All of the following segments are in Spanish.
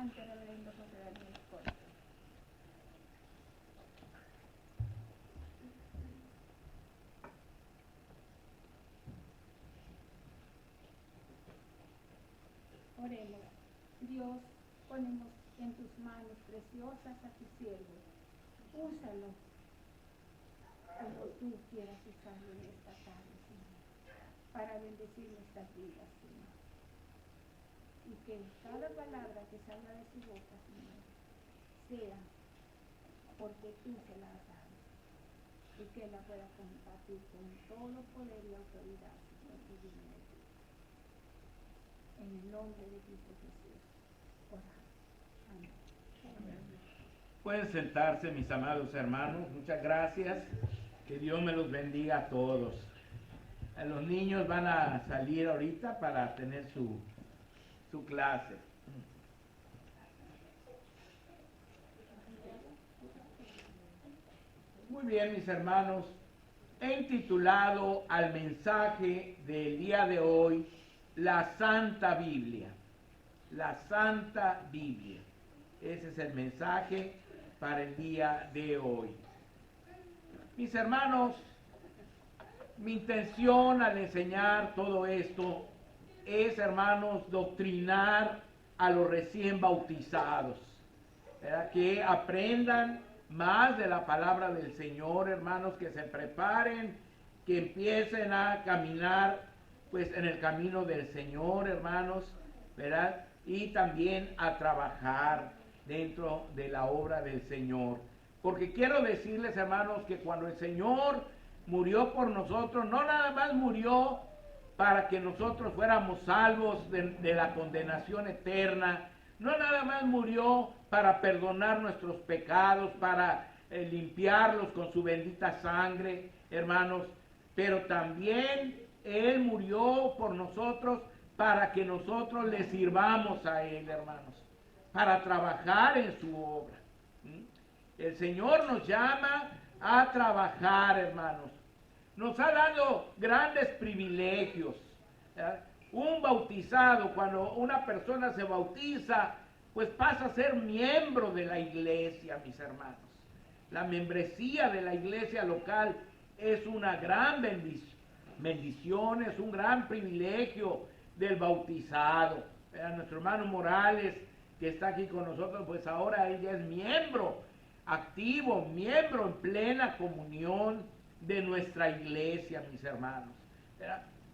Adelante, reverendo José Daniel Corte. Oremos. Dios, ponemos en tus manos preciosas a tu siervo. Úsalo como tú quieras usarlo en esta tarde, Señor, para bendecir nuestras vidas, Señor. Y que cada palabra que salga de su boca, Señor, sea porque tú se la has dado. Y que él la pueda compartir con todo poder y autoridad, Señor, que viene de ti. En el nombre de Cristo Jesús, oramos. Amén. Amén. Pueden sentarse, mis amados hermanos. Muchas gracias. Que Dios me los bendiga a todos. Los niños van a salir ahorita para tener su clase. Muy bien, mis hermanos. He intitulado al mensaje del día de hoy la Santa Biblia. La Santa Biblia. Ese es el mensaje para el día de hoy. Mis hermanos, mi intención al enseñar todo esto es, hermanos, doctrinar a los recién bautizados, ¿verdad? Que aprendan más de la palabra del Señor, hermanos, que se preparen, que empiecen a caminar, pues, en el camino del Señor, hermanos, ¿verdad? Y también a trabajar dentro de la obra del Señor. Porque quiero decirles, hermanos, que cuando el Señor murió por nosotros, no nada más murió para que nosotros fuéramos salvos de la condenación eterna, no nada más murió para perdonar nuestros pecados, para limpiarlos con su bendita sangre, hermanos, pero también Él murió por nosotros para que nosotros le sirvamos a Él, hermanos, para trabajar en su obra. El Señor nos llama a trabajar, hermanos. Nos ha dado grandes privilegios. Un bautizado, cuando una persona se bautiza, pues pasa a ser miembro de la iglesia, mis hermanos. La membresía de la iglesia local es una gran bendición, es un gran privilegio del bautizado. Nuestro hermano Morales, que está aquí con nosotros, pues ahora ella es miembro activo, miembro en plena comunión de nuestra iglesia, mis hermanos.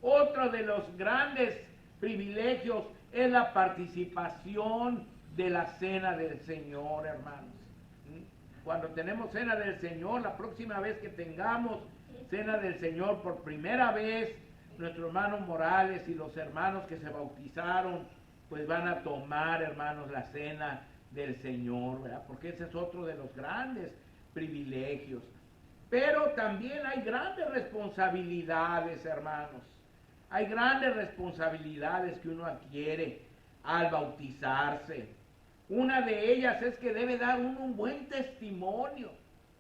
Otro de los grandes privilegios es la participación de la cena del Señor, hermanos. Cuando tenemos cena del Señor, la próxima vez que tengamos cena del Señor por primera vez, nuestro hermano Morales y los hermanos que se bautizaron, pues van a tomar, hermanos, la cena del Señor, ¿verdad? Porque ese es otro de los grandes privilegios. Pero también hay grandes responsabilidades, hermanos. Hay grandes responsabilidades que uno adquiere al bautizarse. Una de ellas es que debe dar uno un buen testimonio,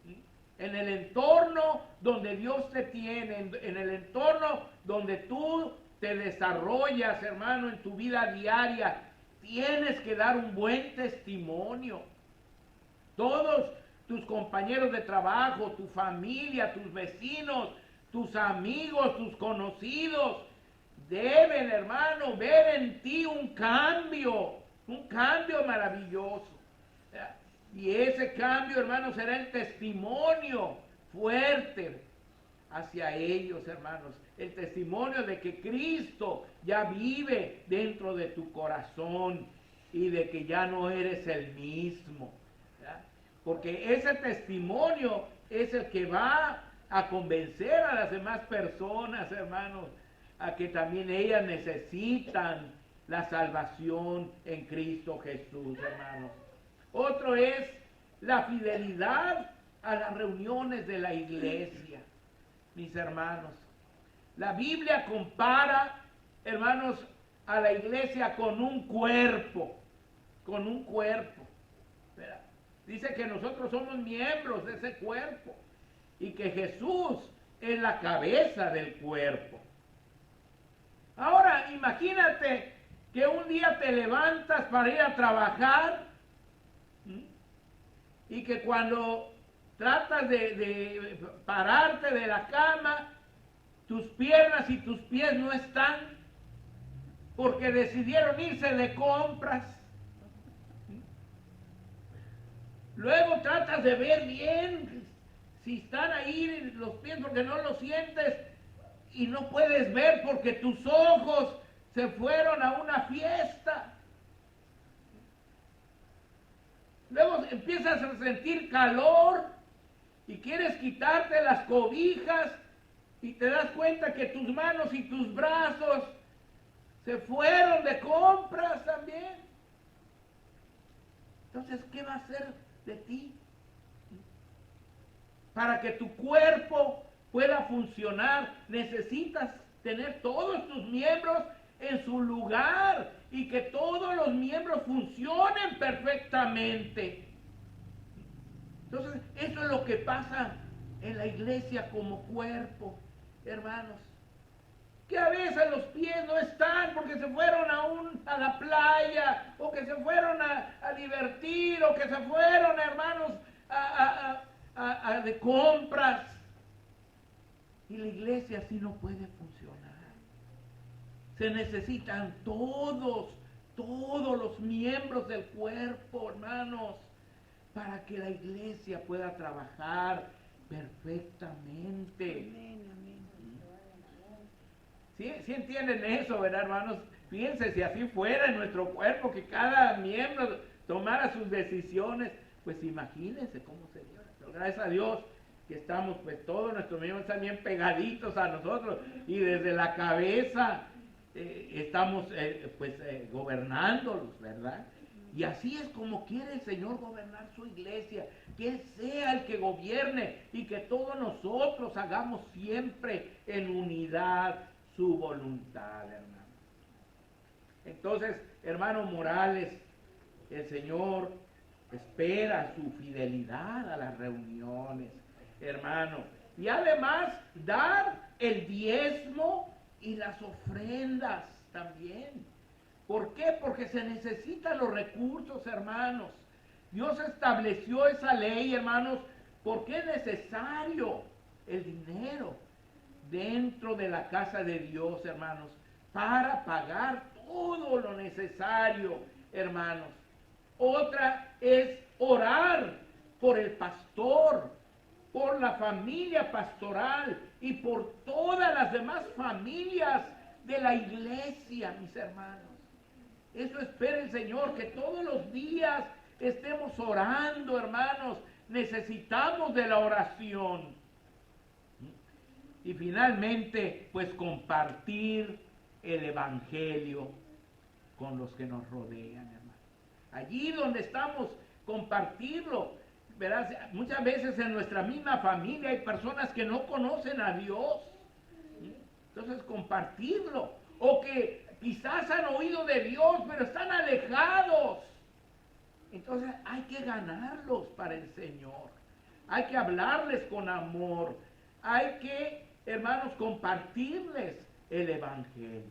¿sí? En el entorno donde Dios te tiene, en el entorno donde tú te desarrollas, hermano, en tu vida diaria, tienes que dar un buen testimonio. Todos tus compañeros de trabajo, tu familia, tus vecinos, tus amigos, tus conocidos, deben, hermano, ver en ti un cambio maravilloso. Y ese cambio, hermano, será el testimonio fuerte hacia ellos, hermanos. El testimonio de que Cristo ya vive dentro de tu corazón y de que ya no eres el mismo. ¿Verdad? Porque ese testimonio es el que va a convencer a las demás personas, hermanos, a que también ellas necesitan la salvación en Cristo Jesús, hermanos. Otro es la fidelidad a las reuniones de la iglesia, mis hermanos. La Biblia compara, hermanos, a la iglesia con un cuerpo, ¿verdad? Dice que nosotros somos miembros de ese cuerpo y que Jesús es la cabeza del cuerpo. Ahora, imagínate que un día te levantas para ir a trabajar, ¿sí? Y que cuando tratas de pararte de la cama, tus piernas y tus pies no están porque decidieron irse de compras. Luego tratas de ver bien si están ahí los pies porque no los sientes y no puedes ver porque tus ojos se fueron a una fiesta. Luego empiezas a sentir calor y quieres quitarte las cobijas y te das cuenta que tus manos y tus brazos se fueron de compras también. Entonces, ¿qué va a hacer de ti? Para que tu cuerpo pueda funcionar, necesitas tener todos tus miembros en su lugar y que todos los miembros funcionen perfectamente. Entonces, eso es lo que pasa en la iglesia como cuerpo, hermanos. Que a veces los pies no están porque se fueron a la playa, o que se fueron a divertir, o que se fueron, hermanos, de compras. Y la iglesia así no puede funcionar. Se necesitan todos los miembros del cuerpo, hermanos, para que la iglesia pueda trabajar perfectamente. Amén, amén. ¿Sí entienden eso, verdad, hermanos? Fíjense, si así fuera en nuestro cuerpo, que cada miembro tomara sus decisiones, pues imagínense cómo sería. Pero gracias a Dios que estamos, pues todos nuestros miembros están bien pegaditos a nosotros y desde la cabeza estamos gobernándolos, ¿verdad? Y así es como quiere el Señor gobernar su iglesia, que Él sea el que gobierne y que todos nosotros hagamos siempre en unidad su voluntad, hermano. Entonces, hermano Morales, el Señor espera su fidelidad a las reuniones, hermano. Y además, dar el diezmo y las ofrendas también. ¿Por qué? Porque se necesitan los recursos, hermanos. Dios estableció esa ley, hermanos, porque es necesario el dinero dentro de la casa de Dios, hermanos, para pagar todo lo necesario, hermanos. Otra es orar por el pastor, por la familia pastoral y por todas las demás familias de la iglesia, mis hermanos. Eso espera el Señor, que todos los días estemos orando, hermanos. Necesitamos de la oración. Y finalmente, pues compartir el Evangelio con los que nos rodean, hermanos. Allí donde estamos, compartirlo. Verás, muchas veces en nuestra misma familia hay personas que no conocen a Dios. Entonces, compartirlo. O que quizás han oído de Dios, pero están alejados. Entonces hay que ganarlos para el Señor. Hay que hablarles con amor. Hay que, hermanos, compartirles el Evangelio.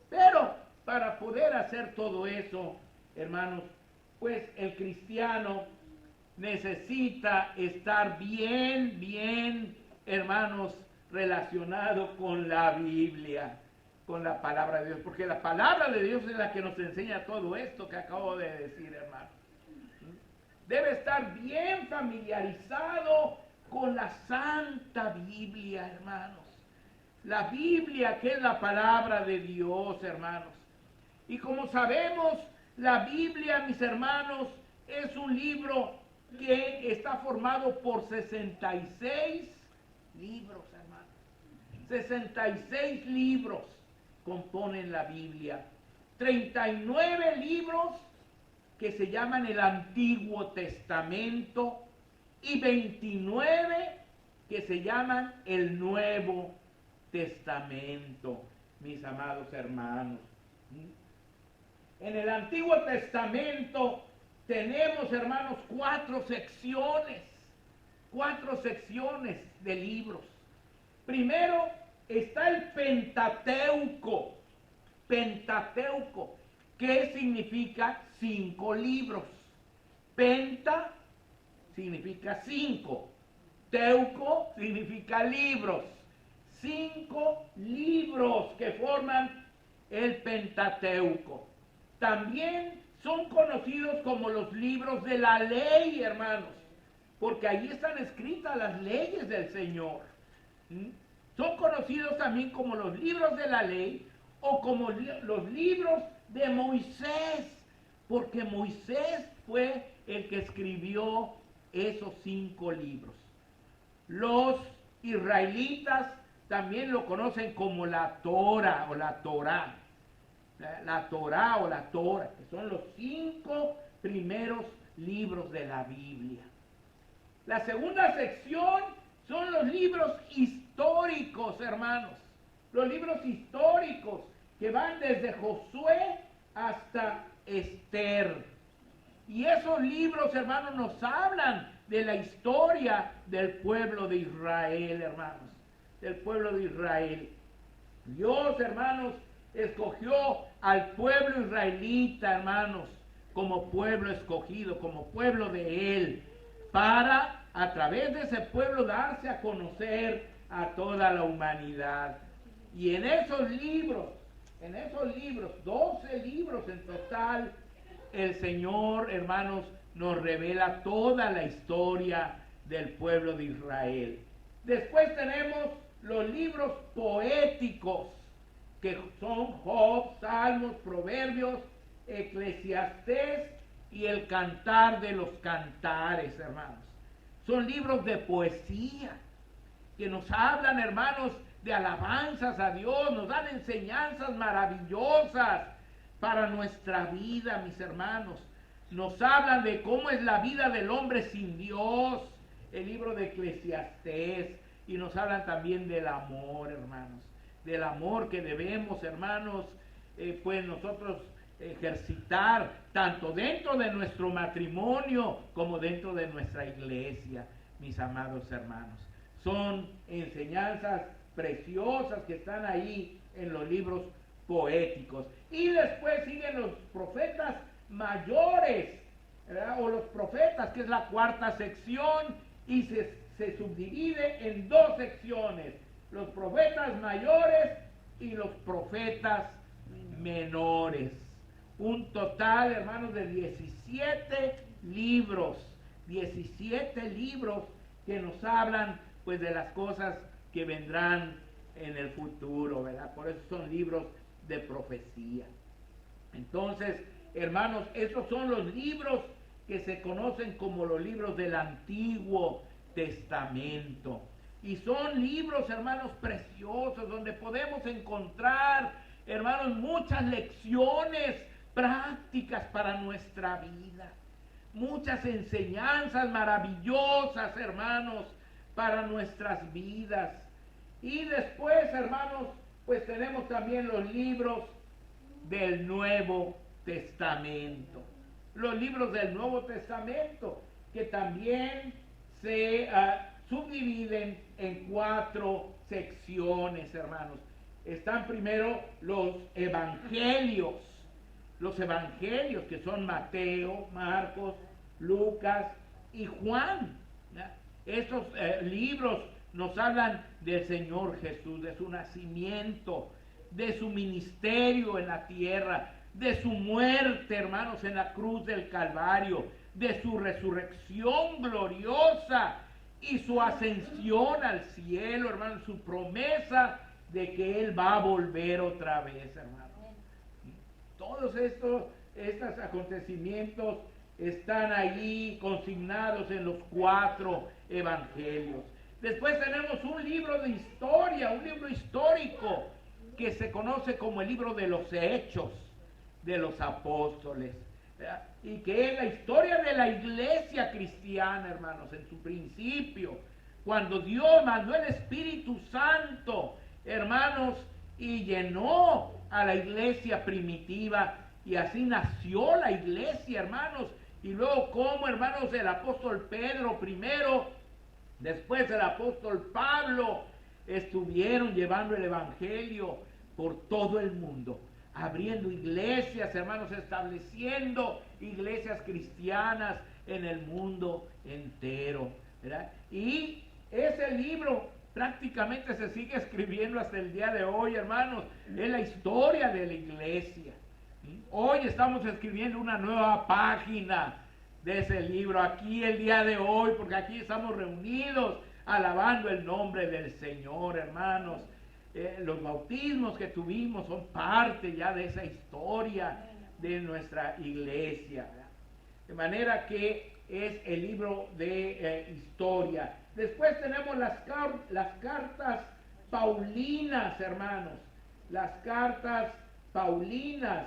Pero para poder hacer todo eso, hermanos, pues el cristiano necesita estar bien, hermanos, relacionado con la Biblia, con la palabra de Dios, porque la palabra de Dios es la que nos enseña todo esto que acabo de decir, hermano. Debe estar bien familiarizado con la Santa Biblia, hermanos. La Biblia, que es la palabra de Dios, hermanos. Y como sabemos, la Biblia, mis hermanos, es un libro que está formado por 66 libros, hermanos. 66 libros componen la Biblia. 39 libros que se llaman el Antiguo Testamento y 29 que se llaman el Nuevo Testamento, mis amados hermanos. En el Antiguo Testamento tenemos, hermanos, 4 secciones de libros. Primero está el Pentateuco, Pentateuco. ¿Qué significa 5 libros? Penta significa 5. Teuco significa libros. 5 libros que forman el Pentateuco. También son conocidos como los libros de la ley, hermanos, porque ahí están escritas las leyes del Señor. Son conocidos también como los libros de la ley o como los libros de Moisés, porque Moisés fue el que escribió esos 5 libros. Los israelitas también lo conocen como la Torah o la Torá. La Torá o la Torah, que son los 5 primeros libros de la Biblia. La segunda sección son los libros históricos, hermanos. Los libros históricos que van desde Josué hasta Esther. Y esos libros, hermanos, nos hablan de la historia del pueblo de Israel, hermanos. Del pueblo de Israel. Dios, hermanos, escogió al pueblo israelita, hermanos, como pueblo escogido, como pueblo de Él, para a través de ese pueblo darse a conocer a toda la humanidad. Y en esos libros, 12 libros en total, el Señor, hermanos, nos revela toda la historia del pueblo de Israel. Después tenemos los libros poéticos, que son Job, Salmos, Proverbios, Eclesiastés y el Cantar de los Cantares, hermanos. Son libros de poesía que nos hablan, hermanos, de alabanzas a Dios, nos dan enseñanzas maravillosas para nuestra vida, mis hermanos. Nos hablan de cómo es la vida del hombre sin Dios, el libro de Eclesiastés, y nos hablan también del amor, hermanos, del amor que debemos, hermanos, pues nosotros ejercitar tanto dentro de nuestro matrimonio como dentro de nuestra iglesia, mis amados hermanos. Son enseñanzas preciosas que están ahí en los libros poéticos. Y después siguen los profetas mayores, ¿verdad? O los profetas, que es la 4ª sección, y se subdivide en 2 secciones: los profetas mayores y los profetas menores. Un total, hermanos, de 17 libros. 17 libros que nos hablan, pues, de las cosas que vendrán en el futuro, ¿verdad? Por eso son libros de profecía. Entonces, hermanos, estos son los libros que se conocen como los libros del Antiguo Testamento. Y son libros, hermanos, preciosos, donde podemos encontrar, hermanos, muchas lecciones prácticas para nuestra vida. Muchas enseñanzas maravillosas, hermanos, para nuestras vidas. Y después, hermanos, pues tenemos también los libros del Nuevo Testamento. Los libros del Nuevo Testamento, que también se subdividen en 4 secciones, hermanos. Están primero los evangelios que son Mateo, Marcos, Lucas y Juan. Estos libros nos hablan del Señor Jesús, de su nacimiento, de su ministerio en la tierra, de su muerte, hermanos, en la cruz del Calvario, de su resurrección gloriosa y su ascensión al cielo, hermanos, su promesa de que Él va a volver otra vez, hermanos. Todos estos acontecimientos están ahí consignados en los 4 evangelios. Después tenemos un libro de historia, un libro histórico, que se conoce como el libro de los Hechos de los Apóstoles, ¿verdad? Y que es la historia de la iglesia cristiana, hermanos, en su principio, cuando Dios mandó el Espíritu Santo, hermanos, y llenó a la iglesia primitiva, y así nació la iglesia, hermanos. Y luego como, hermanos, el apóstol Pedro primero, después el apóstol Pablo, estuvieron llevando el evangelio por todo el mundo, abriendo iglesias, hermanos, estableciendo iglesias cristianas en el mundo entero, ¿verdad? Y ese libro prácticamente se sigue escribiendo hasta el día de hoy, hermanos. Es la historia de la iglesia. Hoy estamos escribiendo una nueva página de ese libro, aquí el día de hoy, porque aquí estamos reunidos alabando el nombre del Señor, hermanos. Los bautismos que tuvimos son parte ya de esa historia de nuestra iglesia, ¿verdad? De manera que es el libro de historia. Después tenemos las cartas paulinas, hermanos. Las cartas paulinas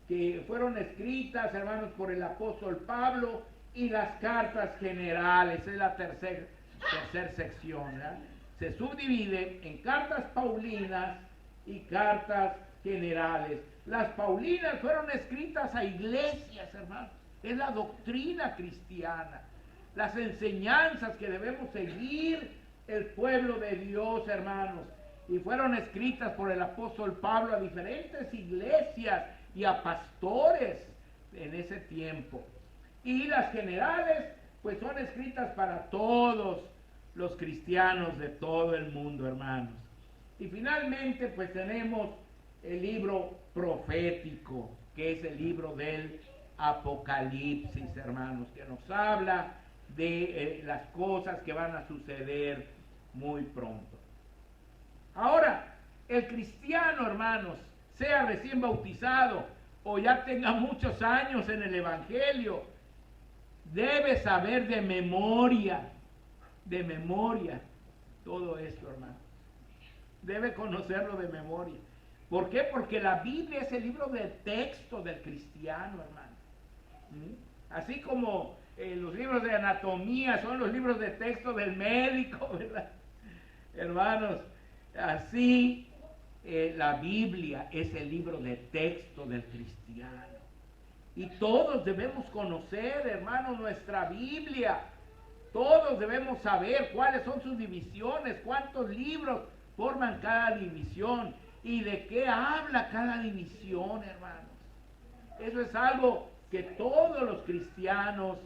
que fueron escritas, hermanos, por el apóstol Pablo, y las cartas generales, es la tercera sección, ¿verdad? Se subdivide en cartas paulinas y cartas generales. Las paulinas fueron escritas a iglesias, hermanos. Es la doctrina cristiana, las enseñanzas que debemos seguir el pueblo de Dios, hermanos. Y fueron escritas por el apóstol Pablo a diferentes iglesias y a pastores en ese tiempo. Y las generales, pues son escritas para todos los cristianos de todo el mundo, hermanos. Y finalmente, pues tenemos el libro profético, que es el libro del Apocalipsis, hermanos, que nos habla de las cosas que van a suceder muy pronto. Ahora, el cristiano, hermanos, sea recién bautizado o ya tenga muchos años en el Evangelio, debe saber de memoria todo esto, hermano. Debe conocerlo de memoria. ¿Por qué? Porque la Biblia es el libro de texto del cristiano, hermano. Así como los libros de anatomía son los libros de texto del médico, ¿verdad? Hermanos, así la Biblia es el libro de texto del cristiano. Y todos debemos conocer, hermanos, nuestra Biblia. Todos debemos saber cuáles son sus divisiones, cuántos libros forman cada división y de qué habla cada división, hermanos. Eso es algo que todos los cristianos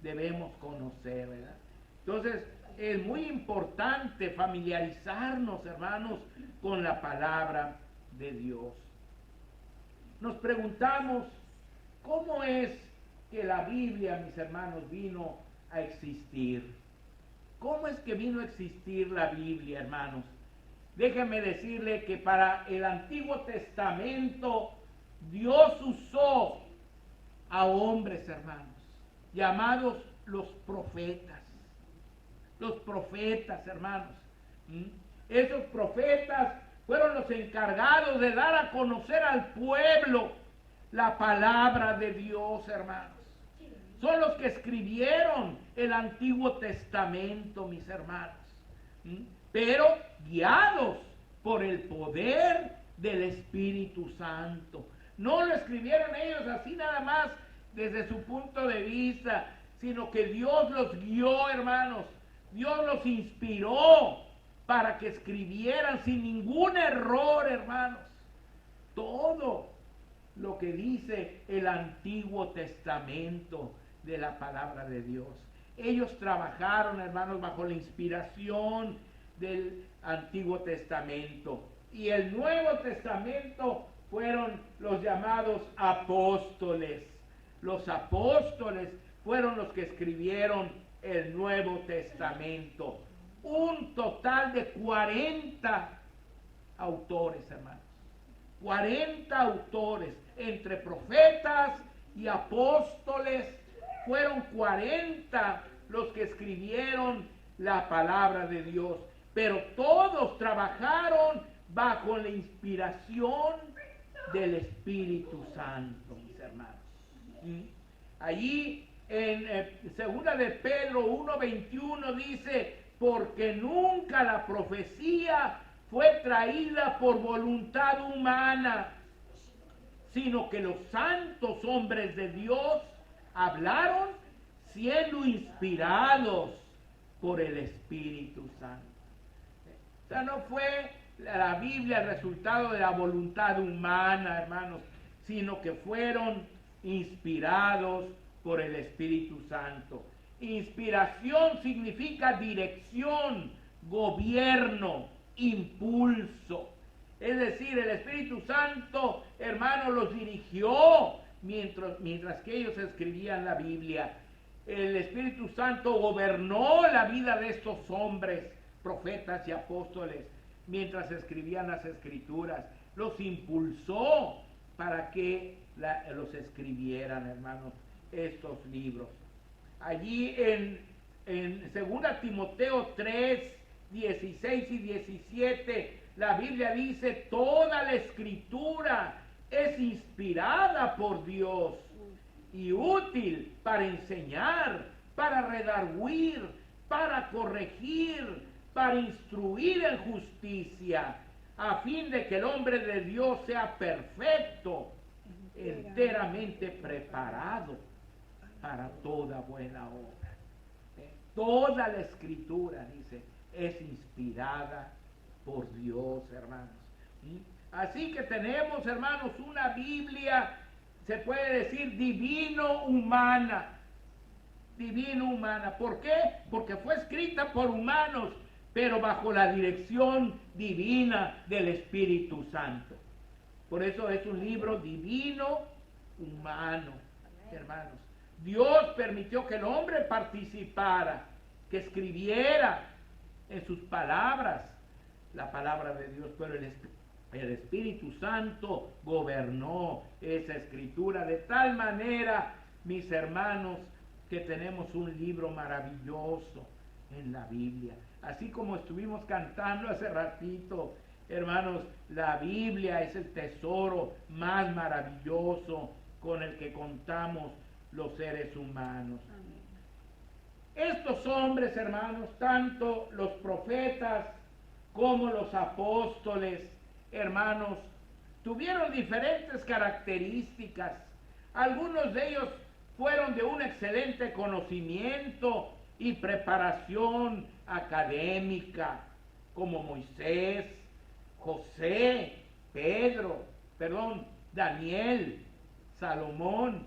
debemos conocer, ¿verdad? Entonces, es muy importante familiarizarnos, hermanos, con la palabra de Dios. Nos preguntamos, ¿cómo es que la Biblia, mis hermanos, vino a existir? ¿Cómo es que vino a existir la Biblia, hermanos? Déjenme decirle que para el Antiguo Testamento Dios usó a hombres, hermanos, llamados los profetas. Los profetas, hermanos. Esos profetas fueron los encargados de dar a conocer al pueblo la palabra de Dios, hermanos. Son los que escribieron el Antiguo Testamento, mis hermanos. Pero guiados por el poder del Espíritu Santo. No lo escribieron ellos así nada más desde su punto de vista, sino que Dios los guió, hermanos. Dios los inspiró para que escribieran sin ningún error, hermanos, todo lo que dice el Antiguo Testamento de la palabra de Dios. Ellos trabajaron, hermanos, bajo la inspiración del Antiguo Testamento. Y el Nuevo Testamento fueron los llamados apóstoles. Los apóstoles fueron los que escribieron el Nuevo Testamento. Un total de 40 autores, hermanos. 40 autores, entre profetas y apóstoles, fueron 40 los que escribieron la palabra de Dios. Pero todos trabajaron bajo la inspiración del Espíritu Santo, mis hermanos. Allí en segunda de Pedro 1:21 dice: porque nunca la profecía fue traída por voluntad humana, sino que los santos hombres de Dios hablaron siendo inspirados por el Espíritu Santo. O sea, no fue la Biblia el resultado de la voluntad humana, hermanos, sino que fueron inspirados por el Espíritu Santo. Inspiración significa dirección, gobierno, impulso. Es decir, el Espíritu Santo, hermanos, los dirigió mientras que ellos escribían la Biblia. El Espíritu Santo gobernó la vida de estos hombres, profetas y apóstoles, mientras escribían las Escrituras. Los impulsó para que los escribieran, hermanos, estos libros. Allí en 2 Timoteo 3, 16 y 17, la Biblia dice: toda la Escritura es inspirada por Dios y útil para enseñar, para redarguir, para corregir, para instruir en justicia, a fin de que el hombre de Dios sea perfecto, enteramente preparado para toda buena obra. Toda la Escritura, dice, es inspirada por Dios, hermanos. Así que tenemos, hermanos, una Biblia, se puede decir, divino-humana. Divino-humana. ¿Por qué? Porque fue escrita por humanos, pero bajo la dirección divina del Espíritu Santo. Por eso es un libro divino-humano, hermanos. Dios permitió que el hombre participara, que escribiera en sus palabras la palabra de Dios, pero el Espíritu Santo gobernó esa escritura de tal manera, mis hermanos, que tenemos un libro maravilloso en la Biblia. Así como estuvimos cantando hace ratito, hermanos, la Biblia es el tesoro más maravilloso con el que contamos los seres humanos. Estos hombres, hermanos, tanto los profetas como los apóstoles, hermanos, tuvieron diferentes características. Algunos de ellos fueron de un excelente conocimiento y preparación académica, como Moisés, José, Daniel, Salomón.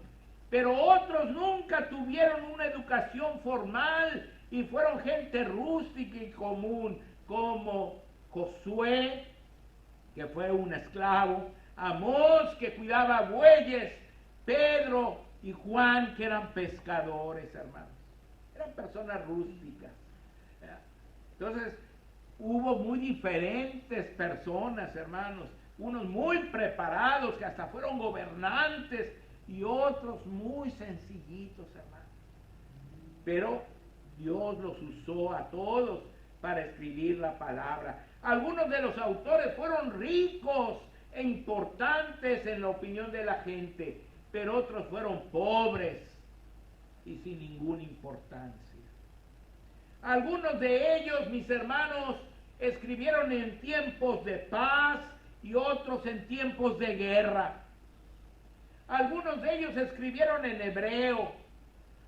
Pero otros nunca tuvieron una educación formal y fueron gente rústica y común, como Josué, que fue un esclavo, Amós, que cuidaba bueyes, Pedro y Juan, que eran pescadores, hermanos. Eran personas rústicas. Entonces, hubo muy diferentes personas, hermanos, unos muy preparados que hasta fueron gobernantes y otros muy sencillitos, hermanos. Pero Dios los usó a todos para escribir la palabra. Algunos de los autores fueron ricos e importantes en la opinión de la gente, pero otros fueron pobres y sin ninguna importancia. Algunos de ellos, mis hermanos, escribieron en tiempos de paz y otros en tiempos de guerra. Algunos de ellos escribieron en hebreo,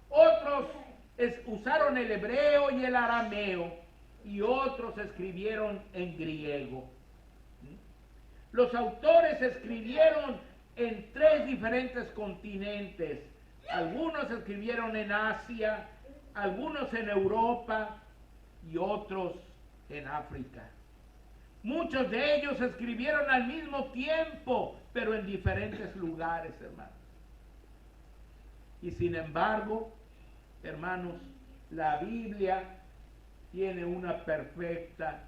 otros usaron el hebreo y el arameo, y otros escribieron en griego. Los autores escribieron en 3 diferentes continentes. Algunos escribieron en Asia, algunos en Europa y otros en África. Muchos de ellos escribieron al mismo tiempo, pero en diferentes lugares, hermanos. Y sin embargo, hermanos, la Biblia tiene una perfecta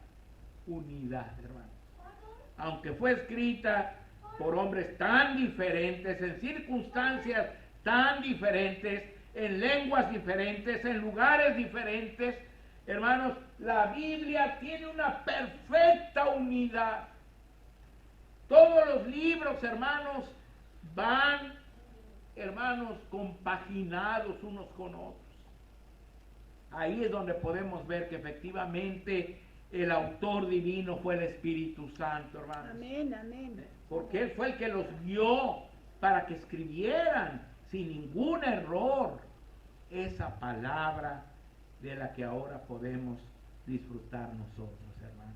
unidad, hermanos. Aunque fue escrita por hombres tan diferentes, en circunstancias tan diferentes, en lenguas diferentes, en lugares diferentes, hermanos, la Biblia tiene una perfecta unidad. Todos los libros, hermanos, van, hermanos, compaginados unos con otros. Ahí es donde podemos ver que efectivamente el autor divino fue el Espíritu Santo, hermanos. Amén, amén. Porque Él fue el que los guió para que escribieran sin ningún error esa palabra de la que ahora podemos disfrutar nosotros, hermanos.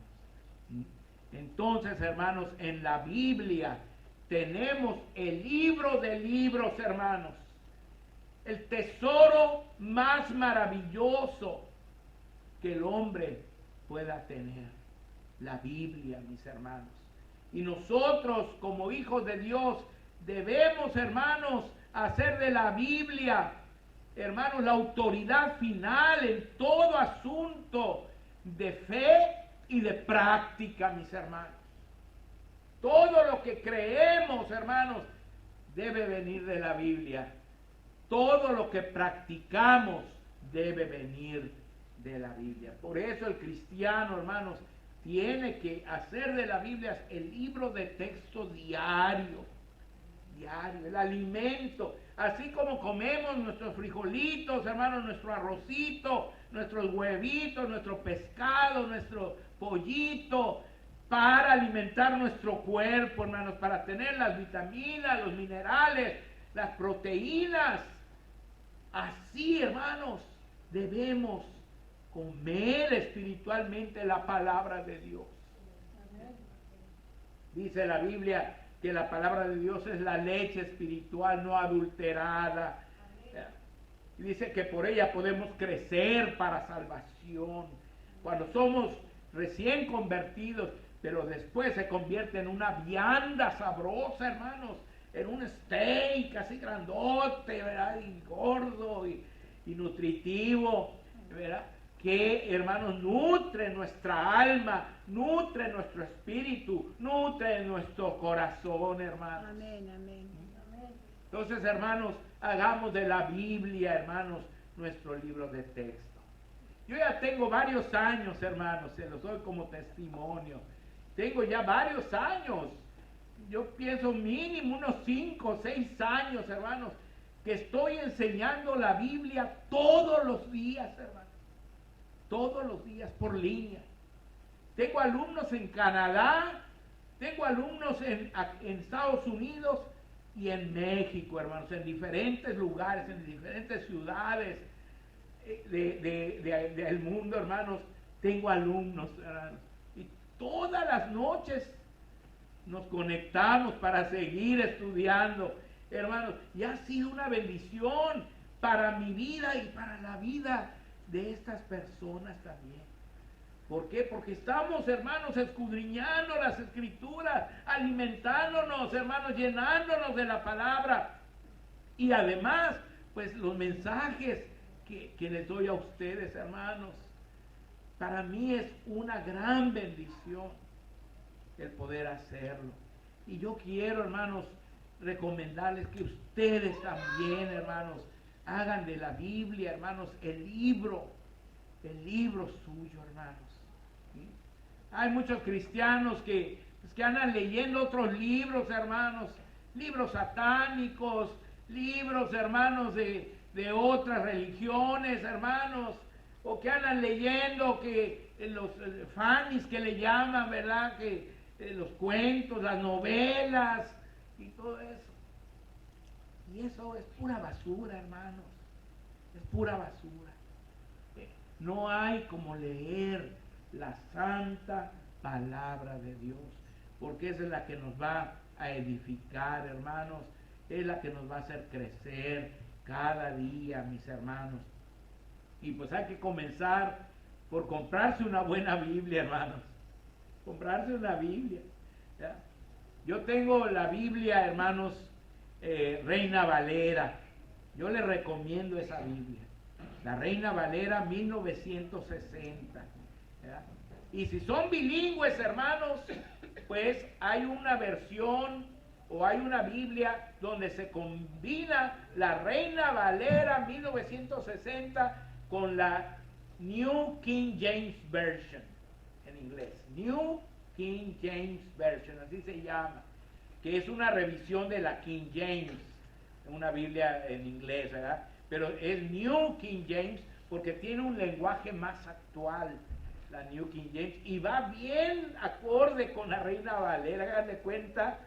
Entonces, hermanos, en la Biblia tenemos el libro de libros, hermanos. El tesoro más maravilloso que el hombre pueda tener. La Biblia, mis hermanos. Y nosotros, como hijos de Dios, debemos, hermanos, hacer de la Biblia, hermanos, la autoridad final en todo asunto de fe y de práctica, mis hermanos. Todo lo que creemos, hermanos, debe venir de la Biblia. Todo lo que practicamos debe venir de la Biblia. Por eso el cristiano, hermanos, tiene que hacer de la Biblia el libro de texto diario, el alimento. Así como comemos nuestros frijolitos, hermanos, nuestro arrocito, nuestros huevitos, nuestro pescado, nuestro pollito, para alimentar nuestro cuerpo, hermanos, para tener las vitaminas, los minerales, las proteínas. Así, hermanos, debemos comer espiritualmente la palabra de Dios. Dice la Biblia que la palabra de Dios es la leche espiritual no adulterada. Y dice que por ella podemos crecer para salvación. Cuando somos recién convertidos, pero después se convierte en una vianda sabrosa, hermanos, en un steak así grandote, ¿verdad? Y gordo y nutritivo, ¿verdad? Que, hermanos, nutre nuestra alma, nutre nuestro espíritu, nutre nuestro corazón, hermanos. Amén, amén. Entonces, hermanos, hagamos de la Biblia, hermanos, nuestro libro de texto. Yo ya tengo varios años, hermanos, se los doy como testimonio. Tengo ya varios años. Yo pienso mínimo unos 5 o 6 años, hermanos, que estoy enseñando la Biblia todos los días, hermanos. Todos los días por línea. Tengo alumnos en Canadá, tengo alumnos en Estados Unidos y en México, hermanos, en diferentes lugares, en diferentes ciudades del mundo, hermanos. Tengo alumnos, hermanos. Y todas las noches nos conectamos para seguir estudiando, hermanos. Y ha sido una bendición para mi vida y para la vida de estas personas también. ¿Por qué? Porque estamos, hermanos, escudriñando las escrituras, alimentándonos, hermanos, llenándonos de la palabra. Y además, pues los mensajes que les doy a ustedes, hermanos, para mí es una gran bendición el poder hacerlo. Y yo quiero, hermanos, recomendarles que ustedes también, hermanos, hagan de la Biblia, hermanos, el libro suyo, hermanos. ¿Sí? Hay muchos cristianos que andan leyendo otros libros, hermanos, libros satánicos, libros, hermanos, de otras religiones, hermanos, o que andan leyendo que los fanis que le llaman, ¿verdad? Que los cuentos, las novelas y todo eso. Y eso es pura basura, hermanos. Es pura basura. No hay como leer la santa palabra de Dios, porque esa es la que nos va a edificar, hermanos. Es la que nos va a hacer crecer cada día, mis hermanos. Y pues hay que comenzar por comprarse una buena Biblia, hermanos. Comprarse una Biblia. ¿Ya? Yo tengo la Biblia, hermanos, Reina Valera. Yo les recomiendo esa Biblia. La Reina Valera 1960. ¿Ya? Y si son bilingües, hermanos, pues hay una versión o hay una Biblia donde se combina la Reina Valera 1960 con la New King James Version en inglés. New King James Version, así se llama, que es una revisión de la King James, una Biblia en inglés, ¿verdad? Pero es New King James porque tiene un lenguaje más actual, la New King James, y va bien acorde con la Reina Valera. Háganme cuenta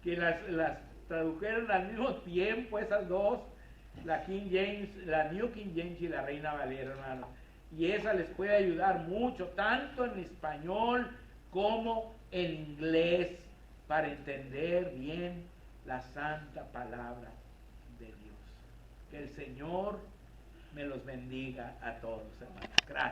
que las tradujeron al mismo tiempo esas dos, la King James, la New King James y la Reina Valera, hermano. Y esa les puede ayudar mucho, tanto en español como en inglés para entender bien la santa palabra de Dios. Que el Señor me los bendiga a todos, hermanos. Gracias.